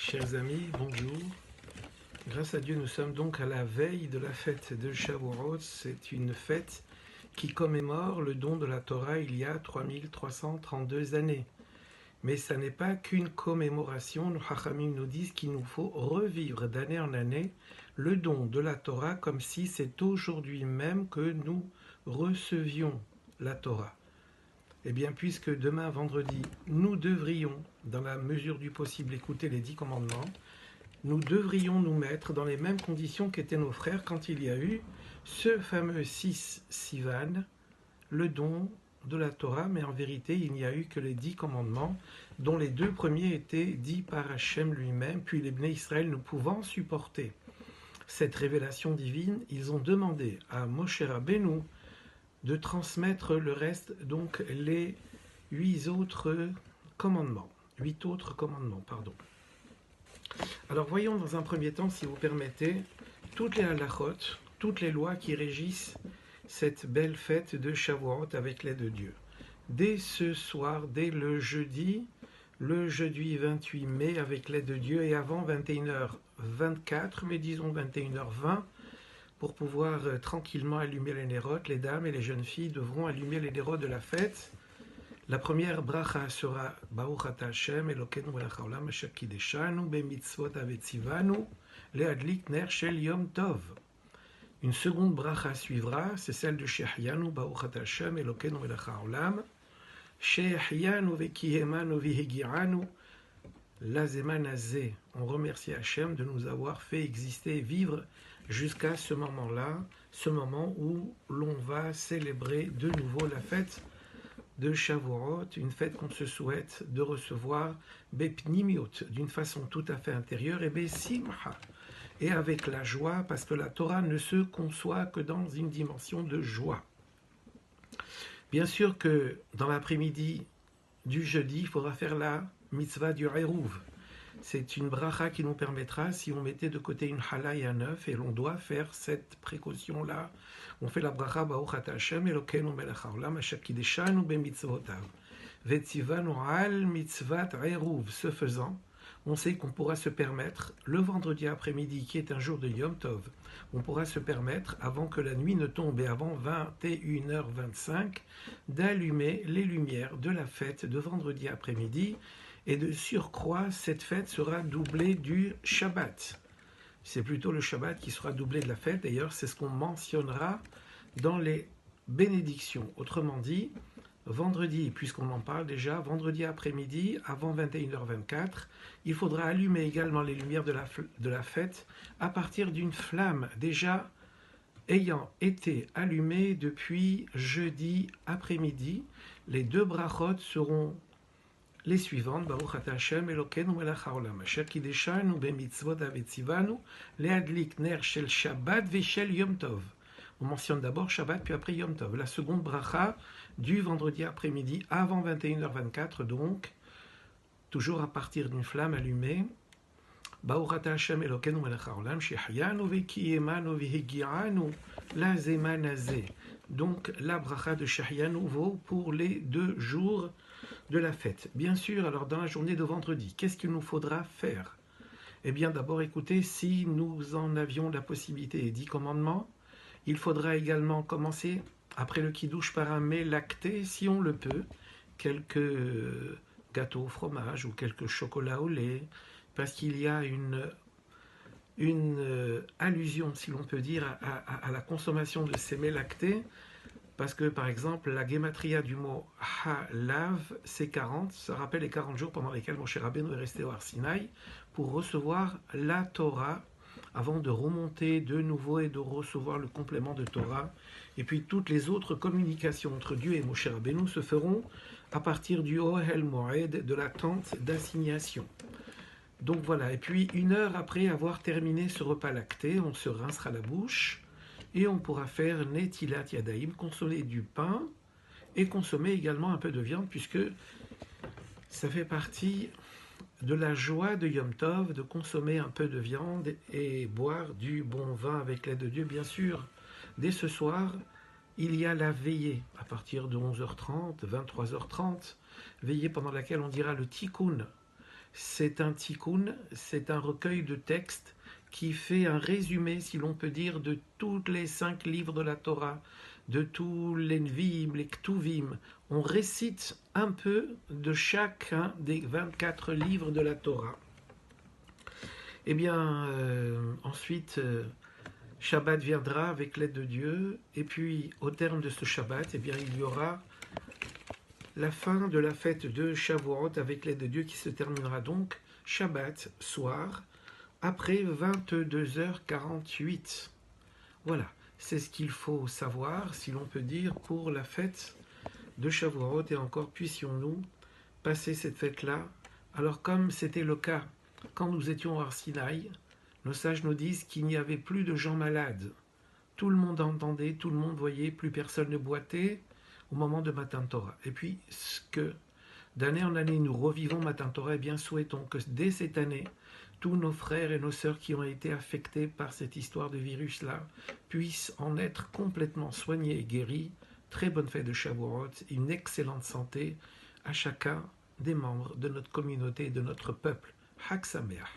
Chers amis, bonjour. Grâce à Dieu, nous sommes donc à la veille de la fête de Shavuot. C'est une fête qui commémore le don de la Torah il y a 3332 années. Mais ça n'est pas qu'une commémoration. Nos Chachamim nous disent qu'il nous faut revivre d'année en année le don de la Torah comme si c'est aujourd'hui même que nous recevions la Torah. Eh bien, puisque demain, vendredi, nous devrions, dans la mesure du possible, écouter les 10 commandements, nous devrions nous mettre dans les mêmes conditions qu'étaient nos frères quand il y a eu ce fameux 6 Sivan, le don de la Torah, mais en vérité, il n'y a eu que les 10 commandements, dont les 2 premiers étaient dits par Hachem lui-même, puis les Bnei Israël ne pouvant supporter cette révélation divine, ils ont demandé à Moshe Rabbeinu de transmettre le reste, donc les 8 autres commandements. Alors voyons dans un premier temps, si vous permettez, toutes les halachot, toutes les lois qui régissent cette belle fête de Shavuot avec l'aide de Dieu. Dès ce soir, dès le jeudi 28 mai avec l'aide de Dieu, et avant 21h24, mais disons 21h20, pour pouvoir tranquillement allumer les nérotes, les dames et les jeunes filles devront allumer les nérotes de la fête. La première bracha sera Baruch Ata Hashem Elokeinu melech haolam asher kideshanu bemitzvot avetzivanu leadlik ner shel Yom Tov. Une seconde bracha suivra, c'est celle de Shehyanu Baruch Ata Hashem Elokeinu melech haolam Shehyanu vekihemanu vihegiranu Lazeman azeh. On remercie Hashem de nous avoir fait exister et vivre jusqu'à ce moment-là, ce moment où l'on va célébrer de nouveau la fête de Shavuot, une fête qu'on se souhaite de recevoir bepnimiot, d'une façon tout à fait intérieure, et besimcha, et avec la joie, parce que la Torah ne se conçoit que dans une dimension de joie. Bien sûr que dans l'après-midi du jeudi, il faudra faire la mitzvah du Eruv. C'est une bracha qui nous permettra, si on mettait de côté une challah et un œuf, et l'on doit faire cette précaution-là, on fait la bracha Baruch Ata Hashem Elokeinu melech haolam asher kideshanu bemitzvotav vetzivanu al mitzvat eruv. Ce faisant, on sait qu'on pourra se permettre, le vendredi après-midi, qui est un jour de Yom Tov, on pourra se permettre, avant que la nuit ne tombe et avant 21h25, d'allumer les lumières de la fête de vendredi après-midi. Et de surcroît, cette fête sera doublée du Shabbat. C'est plutôt le Shabbat qui sera doublé de la fête. D'ailleurs, c'est ce qu'on mentionnera dans les bénédictions. Autrement dit, vendredi, puisqu'on en parle déjà, vendredi après-midi, avant 21h24, il faudra allumer également les lumières de la fête à partir d'une flamme déjà ayant été allumée depuis jeudi après-midi. Les 2 brachot seront les suivantes, Baruch Ata Hashem Elokeinu melech haolam asher kideshanu bemitzvot avetzivanu leadlik ner shel Shabbat veshel Yom Tov. On mentionne d'abord Shabbat puis après Yom Tov. La seconde bracha du vendredi après-midi avant 21h24, donc toujours à partir d'une flamme allumée. Baruch Ata Hashem Elokeinu melech haolam shehyanu vekiyemanu vihegiranu lazeman hazeh. Donc la bracha de Shehyanu vaut pour les 2 jours de la fête. Bien sûr, alors dans la journée de vendredi, qu'est-ce qu'il nous faudra faire? Eh bien d'abord, écoutez, si nous en avions la possibilité, les 10 commandements, il faudra également commencer, après le kiddush, par un mets lacté, si on le peut, quelques gâteaux au fromage ou quelques chocolats au lait, parce qu'il y a une allusion, si l'on peut dire, à la consommation de ces mets lactés, parce que, par exemple, la gématria du mot halav, c'est 40, ça rappelle les 40 jours pendant lesquels Moshe Rabbeinu est resté au Har Sinaï pour recevoir la Torah, avant de remonter de nouveau et de recevoir le complément de Torah. Et puis toutes les autres communications entre Dieu et Moshe Rabbeinu se feront à partir du Ohel Moed, de la tente d'assignation. Donc voilà, et puis 1 heure après avoir terminé ce repas lacté, on se rincera la bouche, et on pourra faire Netilat Yadaim, consommer du pain et consommer également un peu de viande, puisque ça fait partie de la joie de Yom Tov de consommer un peu de viande et boire du bon vin avec l'aide de Dieu, bien sûr. Dès ce soir, il y a la veillée à partir de 11h30, 23h30, veillée pendant laquelle on dira le tikkun C'est un tikkun, c'est un recueil de textes qui fait un résumé, si l'on peut dire, de tous les 5 livres de la Torah, de tous les Nevi'im, les Ktuvim. On récite un peu de chacun des 24 livres de la Torah. Eh bien, ensuite, Shabbat viendra avec l'aide de Dieu, et puis au terme de ce Shabbat, eh bien, il y aura la fin de la fête de Shavuot avec l'aide de Dieu qui se terminera donc Shabbat soir, après 22h48. Voilà, c'est ce qu'il faut savoir, si l'on peut dire, pour la fête de Shavuot, et encore puissions-nous passer cette fête-là. Alors comme c'était le cas quand nous étions à Sinaï, nos sages nous disent qu'il n'y avait plus de gens malades. Tout le monde entendait, tout le monde voyait, plus personne ne boitait au moment de Matan Torah. Et puis, ce que d'année en année nous revivons Matan Torah, eh bien souhaitons que dès cette année, tous nos frères et nos sœurs qui ont été affectés par cette histoire de virus-là puissent en être complètement soignés et guéris. Très bonne fête de Shavuot, une excellente santé à chacun des membres de notre communauté et de notre peuple. Chag Sameach.